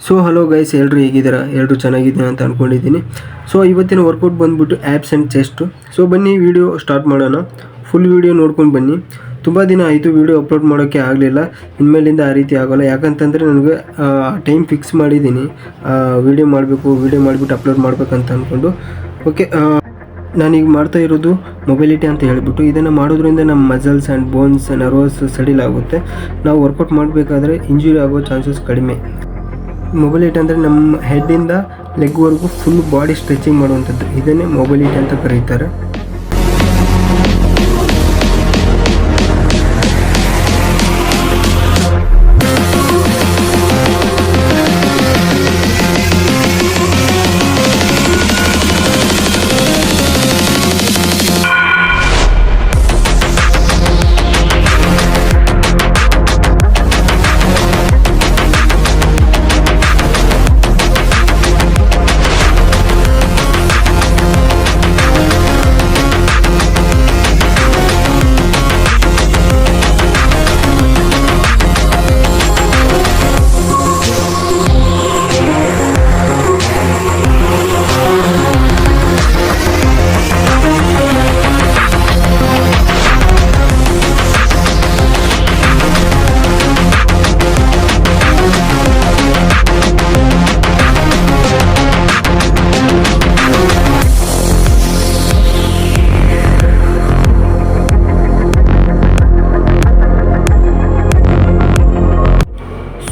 So hello guys, ಎಲ್ಲರೂ ಹೇಗಿದ್ದೀರಾ? ಎಲ್ಲರೂ ಚೆನ್ನಾಗಿದ್ದೀನಿ ಅಂತ ಅಂದ್ಕೊಂಡಿದ್ದೀನಿ. ಸೊ ಇವತ್ತಿನ ವರ್ಕೌಟ್ ಬಂದುಬಿಟ್ಟು ಆ್ಯಪ್ಸ್ ಆ್ಯಂಡ್ ಚೆಸ್ಟು. ಸೊ ಬನ್ನಿ ವಿಡಿಯೋ ಸ್ಟಾರ್ಟ್ ಮಾಡೋಣ. ಫುಲ್ ವಿಡಿಯೋ ನೋಡ್ಕೊಂಡು ಬನ್ನಿ. ತುಂಬ ದಿನ ಆಯಿತು ವಿಡಿಯೋ ಅಪ್ಲೋಡ್ ಮಾಡೋಕ್ಕೆ ಆಗಲಿಲ್ಲ. ಇನ್ಮೇಲಿಂದ ಆ ರೀತಿ ಆಗೋಲ್ಲ, ಯಾಕಂತಂದರೆ ನನಗೆ ಟೈಮ್ ಫಿಕ್ಸ್ ಮಾಡಿದ್ದೀನಿ. ವಿಡಿಯೋ ಮಾಡಿಬಿಟ್ಟು ಅಪ್ಲೋಡ್ ಮಾಡಬೇಕಂತ ಅಂದ್ಕೊಂಡು. ಓಕೆ, ನಾನೀಗ ಮಾಡ್ತಾ ಇರೋದು ಮೊಬಿಲಿಟಿ ಅಂತ ಹೇಳಿಬಿಟ್ಟು. ಇದನ್ನು ಮಾಡೋದ್ರಿಂದ ನಮ್ಮ ಮಸಲ್ಸ್ ಆ್ಯಂಡ್ ಬೋನ್ಸ್ ನರ್ವಸ್ ಸಡಿಲ್ ಆಗುತ್ತೆ. ನಾವು ವರ್ಕೌಟ್ ಮಾಡಬೇಕಾದ್ರೆ ಇಂಜುರಿ ಆಗೋ ಚಾನ್ಸಸ್ ಕಡಿಮೆ. ಮೊಬಿಲಿಟಿ ಅಂದರೆ ನಮ್ಮ ಹೆಡ್ಡಿಂದ ಲೆಗ್ವರೆಗೂ ಫುಲ್ ಬಾಡಿ ಸ್ಟ್ರೆಚಿಂಗ್ ಮಾಡುವಂಥದ್ದು. ಇದನ್ನೇ ಮೊಬಿಲಿಟಿ ಅಂತ ಕರೀತಾರೆ.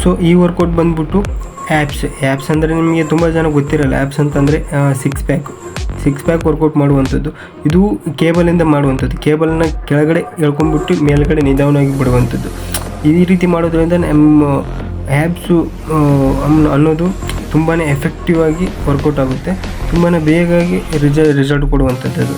ಸೊ ಈ ವರ್ಕೌಟ್ ಬಂದ್ಬಿಟ್ಟು ಆ್ಯಪ್ಸ್ ಅಂದರೆ ನಿಮಗೆ ತುಂಬ ಜನ ಗೊತ್ತಿರಲ್ಲ. ಆ್ಯಪ್ಸ್ ಅಂತಂದರೆ ಸಿಕ್ಸ್ ಪ್ಯಾಕ್ ವರ್ಕೌಟ್ ಮಾಡುವಂಥದ್ದು. ಇದು ಕೇಬಲಿಂದ ಮಾಡುವಂಥದ್ದು. ಕೇಬಲನ್ನ ಕೆಳಗಡೆ ಎಳ್ಕೊಂಡ್ಬಿಟ್ಟು ಮೇಲ್ಗಡೆ ನಿಧಾನವಾಗಿ ಬಿಡುವಂಥದ್ದು. ಈ ರೀತಿ ಮಾಡೋದ್ರಿಂದ ನಮ್ಮ ಆ್ಯಪ್ಸು ಅನ್ನೋದು ತುಂಬಾ ಎಫೆಕ್ಟಿವ್ ಆಗಿ ವರ್ಕೌಟ್ ಆಗುತ್ತೆ. ತುಂಬಾ ಬೇಗಾಗಿ ರಿಸಲ್ಟ್ ಕೊಡುವಂಥದ್ದು.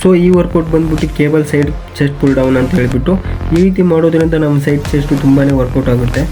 ಸೊ ಈ ವರ್ಕೌಟ್ ಬಂದ್ಬಿಟ್ಟು cable side chest full down ಅಂತ ಹೇಳಿಬಿಟ್ಟು. ಈ ರೀತಿ ಮಾಡೋದ್ರಿಂದ ನಮ್ಮ ಸೈಡ್ ಚೆಸ್ಟು ತುಂಬಾ ವರ್ಕೌಟ್ ಆಗುತ್ತೆ.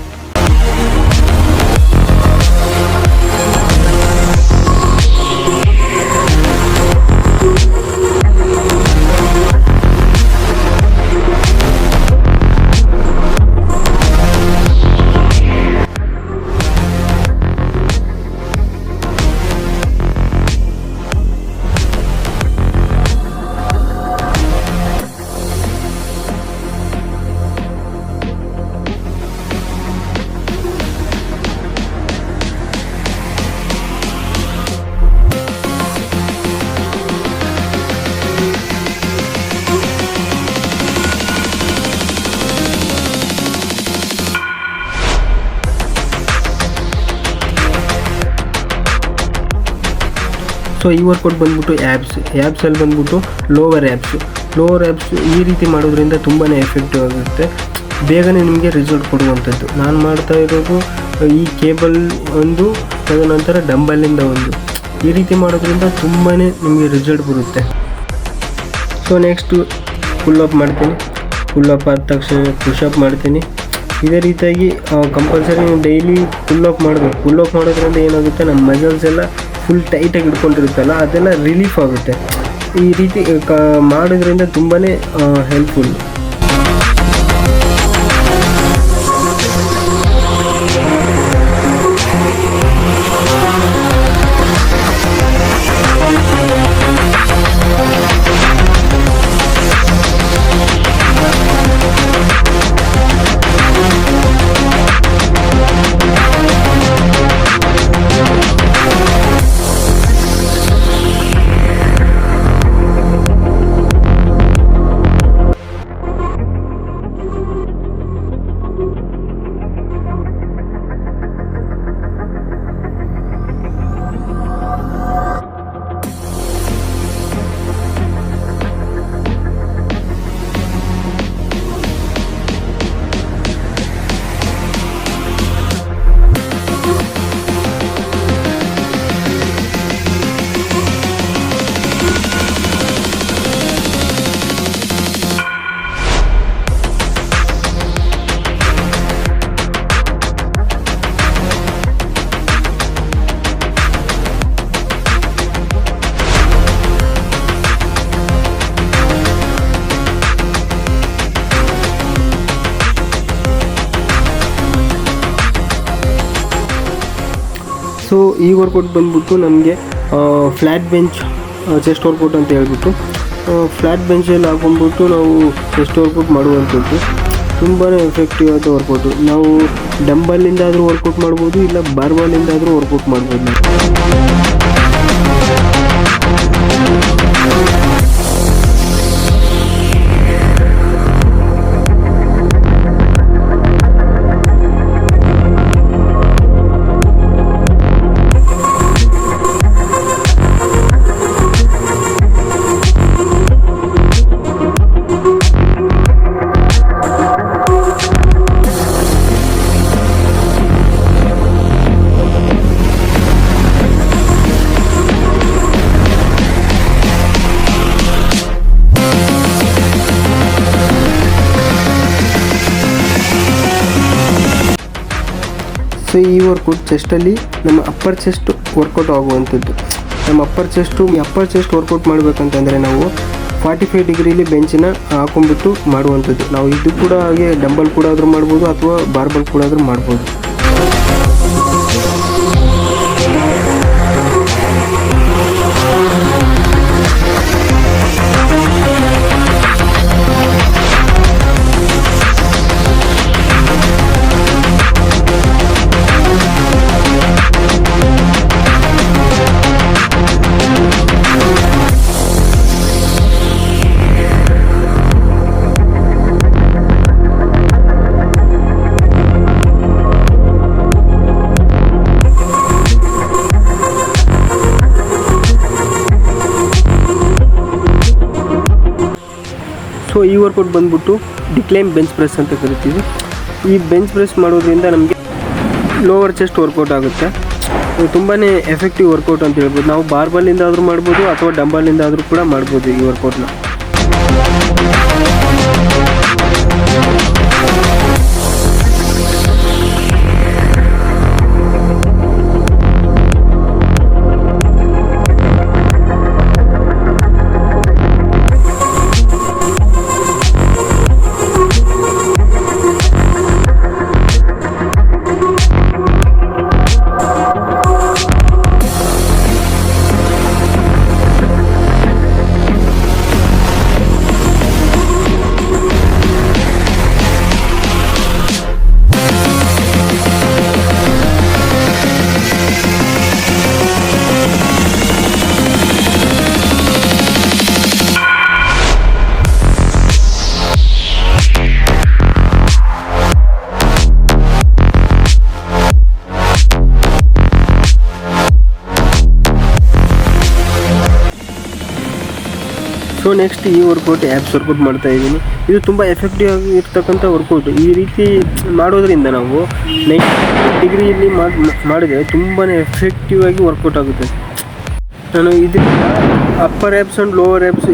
ಸೊ ಈ ವರ್ಕೌಟ್ ಬಂದ್ಬಿಟ್ಟು ಆ್ಯಪ್ಸಲ್ಲಿ ಬಂದ್ಬಿಟ್ಟು ಲೋವರ್ ಆ್ಯಪ್ಸು ಈ ರೀತಿ ಮಾಡೋದ್ರಿಂದ ತುಂಬಾ ಎಫೆಕ್ಟಿವ್ ಆಗುತ್ತೆ. ಬೇಗನೆ ನಿಮಗೆ ರಿಸಲ್ಟ್ ಕೊಡುವಂಥದ್ದು. ನಾನು ಮಾಡ್ತಾ ಇರೋದು ಈ ಕೇಬಲ್ ಒಂದು, ತದನಂತರ ಡಂಬಲಿಂದ ಒಂದು. ಈ ರೀತಿ ಮಾಡೋದ್ರಿಂದ ತುಂಬಾ ನಿಮಗೆ ರಿಸಲ್ಟ್ ಬರುತ್ತೆ. ಸೊ ನೆಕ್ಸ್ಟು ಪುಲ್ ಅಪ್ ಆದ ತಕ್ಷಣ ಪುಷಪ್ ಮಾಡ್ತೀನಿ. ಇದೇ ರೀತಿಯಾಗಿ ಕಂಪಲ್ಸರಿ ಡೈಲಿ ಪುಲ್ ಅಪ್ ಮಾಡೋದ್ರಿಂದ ಏನಾಗುತ್ತೆ, ನಮ್ಮ ಮಸಲ್ಸ್ ಎಲ್ಲ ಫುಲ್ ಟೈಟಾಗಿ ಹಿಡ್ಕೊಂಡಿರುತ್ತಲ್ಲ, ಅದೆಲ್ಲ ರಿಲೀಫ್ ಆಗುತ್ತೆ. ಈ ರೀತಿ ಮಾಡೋದ್ರಿಂದ ತುಂಬಾ ಹೆಲ್ಪ್ಫುಲ್. ಸೊ ಈ ವರ್ಕೌಟ್ ಬಂದ್ಬಿಟ್ಟು ನಮಗೆ ಫ್ಲ್ಯಾಟ್ ಬೆಂಚ್ ಚೆಸ್ಟ್ ವರ್ಕೌಟ್ ಅಂತ ಹೇಳ್ಬಿಟ್ಟು ಫ್ಲ್ಯಾಟ್ ಬೆಂಚಲ್ಲಿ ಹಾಕೊಂಡ್ಬಿಟ್ಟು ನಾವು ಚೆಸ್ಟ್ ವರ್ಕೌಟ್ ಮಾಡುವಂಥದ್ದು ತುಂಬಾ ಎಫೆಕ್ಟಿವ್ ಆದ ವರ್ಕೌಟು. ನಾವು ಡಂಬಲ್ಲಿಂದಾದರೂ ವರ್ಕೌಟ್ ಮಾಡ್ಬೋದು, ಇಲ್ಲ ಬಾರ್ಬಾಲಿಂದಾದರೂ ವರ್ಕೌಟ್ ಮಾಡ್ಬೋದು. ಸೊ ಈ ವರ್ಕೌಟ್ ಚೆಸ್ಟಲ್ಲಿ ನಮ್ಮ ಅಪ್ಪರ್ ಚೆಸ್ಟ್ ವರ್ಕೌಟ್ ಆಗುವಂಥದ್ದು. ನಮ್ಮ ಅಪ್ಪರ್ ಚೆಸ್ಟ್ ವರ್ಕೌಟ್ ಮಾಡಬೇಕಂತಂದರೆ ನಾವು 45 ಡಿಗ್ರಿಲಿ ಬೆಂಚನ್ನ ಹಾಕೊಂಡ್ಬಿಟ್ಟು ಮಾಡುವಂಥದ್ದು. ನಾವು ಇದು ಕೂಡ ಹಾಗೆ ಡಂಬಲ್ ಕೂಡ ಆದರೂ ಮಾಡ್ಬೋದು ಅಥವಾ ಬಾರ್ಬಲ್ ಕೂಡ ಆದರೂ ಮಾಡ್ಬೋದು. ಸೊ ಈ ವರ್ಕೌಟ್ ಬಂದ್ಬಿಟ್ಟು ಡಿಕ್ಲೈನ್ ಬೆಂಚ್ ಪ್ರೆಸ್ ಅಂತ ಕರಿತೀವಿ. ಈ ಬೆಂಚ್ ಪ್ರೆಸ್ ಮಾಡೋದ್ರಿಂದ ನಮಗೆ ಲೋವರ್ ಚೆಸ್ಟ್ ವರ್ಕೌಟ್ ಆಗುತ್ತೆ. ತುಂಬಾ ಎಫೆಕ್ಟಿವ್ ವರ್ಕೌಟ್ ಅಂತ ಹೇಳ್ಬೋದು. ನಾವು ಬಾರ್ಬಲ್ಲಿಂದ ಆದರೂ ಮಾಡ್ಬೋದು ಅಥವಾ ಡಂಬಲ್ಲಿಂದ ಆದರೂ ಕೂಡ ಮಾಡ್ಬೋದು ಈ ವರ್ಕೌಟ್ನ. ಸೊ ನೆಕ್ಸ್ಟ್ ಈ ವರ್ಕೌಟ್ ಆ್ಯಬ್ಸ್ ವರ್ಕೌಟ್ ಮಾಡ್ತಾ ಇದ್ದೀನಿ. ಇದು ತುಂಬ ಎಫೆಕ್ಟಿವ್ ಆಗಿರ್ತಕ್ಕಂಥ ವರ್ಕೌಟ್. ಈ ರೀತಿ ಮಾಡೋದ್ರಿಂದ ನಾವು 90 ಡಿಗ್ರಿಯಲ್ಲಿ ಮಾಡಿದರೆ ತುಂಬಾ ಎಫೆಕ್ಟಿವ್ ಆಗಿ ವರ್ಕೌಟ್ ಆಗುತ್ತೆ. ನಾನು ಇದರಿಂದ upper abs and lower abs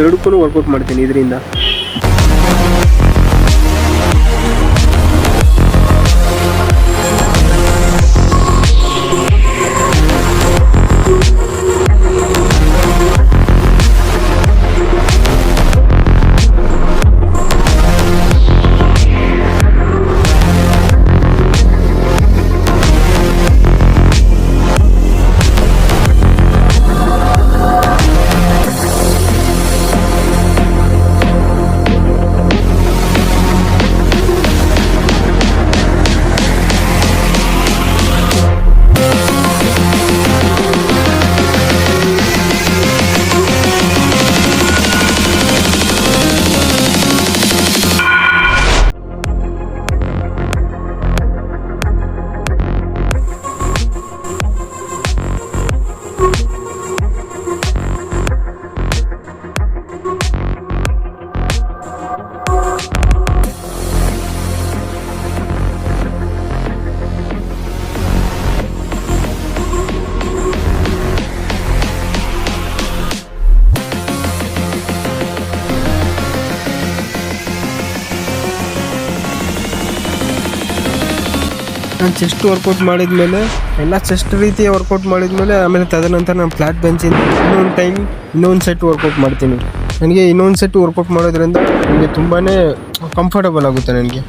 ಎರಡಕ್ಕೂ ವರ್ಕೌಟ್ ಮಾಡ್ತೀನಿ ಇದರಿಂದ. ನಾನು ಚೆಸ್ಟ್ ವರ್ಕೌಟ್ ಮಾಡಿದ್ಮೇಲೆ ಎಲ್ಲ ಚೆಸ್ಟ್ ರೀತಿಯ ವರ್ಕೌಟ್ ಮಾಡಿದ್ಮೇಲೆ ಆಮೇಲೆ ತದನಂತರ ನಾನು ಫ್ಲ್ಯಾಟ್ ಬೆಂಚಿಂದ ಇನ್ನೊಂದು ಸೆಟ್ ವರ್ಕೌಟ್ ಮಾಡ್ತೀನಿ. ನನಗೆ ಇನ್ನೊಂದು ಸೆಟ್ ವರ್ಕೌಟ್ ಮಾಡೋದ್ರಿಂದ ನನಗೆ ತುಂಬಾ ಕಂಫರ್ಟಬಲ್ ಆಗುತ್ತೆ ನನಗೆ.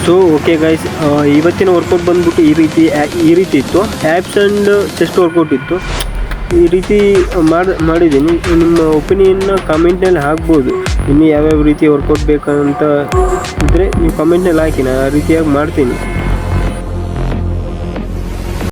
ಸೊ ಓಕೆ ಗೈಸ್, ಇವತ್ತಿನ ವರ್ಕೌಟ್ ಬಂದ್ಬಿಟ್ಟು ಈ ರೀತಿ ಇತ್ತು. ಆ್ಯಬ್ಸ್ ಆ್ಯಂಡ್ ಚೆಸ್ಟ್ ವರ್ಕೌಟ್ ಇತ್ತು. ಈ ರೀತಿ ಮಾಡಿದ್ದೀನಿ. ನಿಮ್ಮ ಒಪಿನಿಯನ್ನ ಕಾಮೆಂಟ್ನಲ್ಲಿ ಹಾಕ್ಬೋದು. ಇನ್ನು ಯಾವ್ಯಾವ ರೀತಿ ವರ್ಕೌಟ್ ಬೇಕಂತ ಇದ್ದರೆ ನೀವು ಕಾಮೆಂಟ್ನಲ್ಲಿ ಹಾಕಿ, ನಾನು ಆ ರೀತಿಯಾಗಿ ಮಾಡ್ತೀನಿ.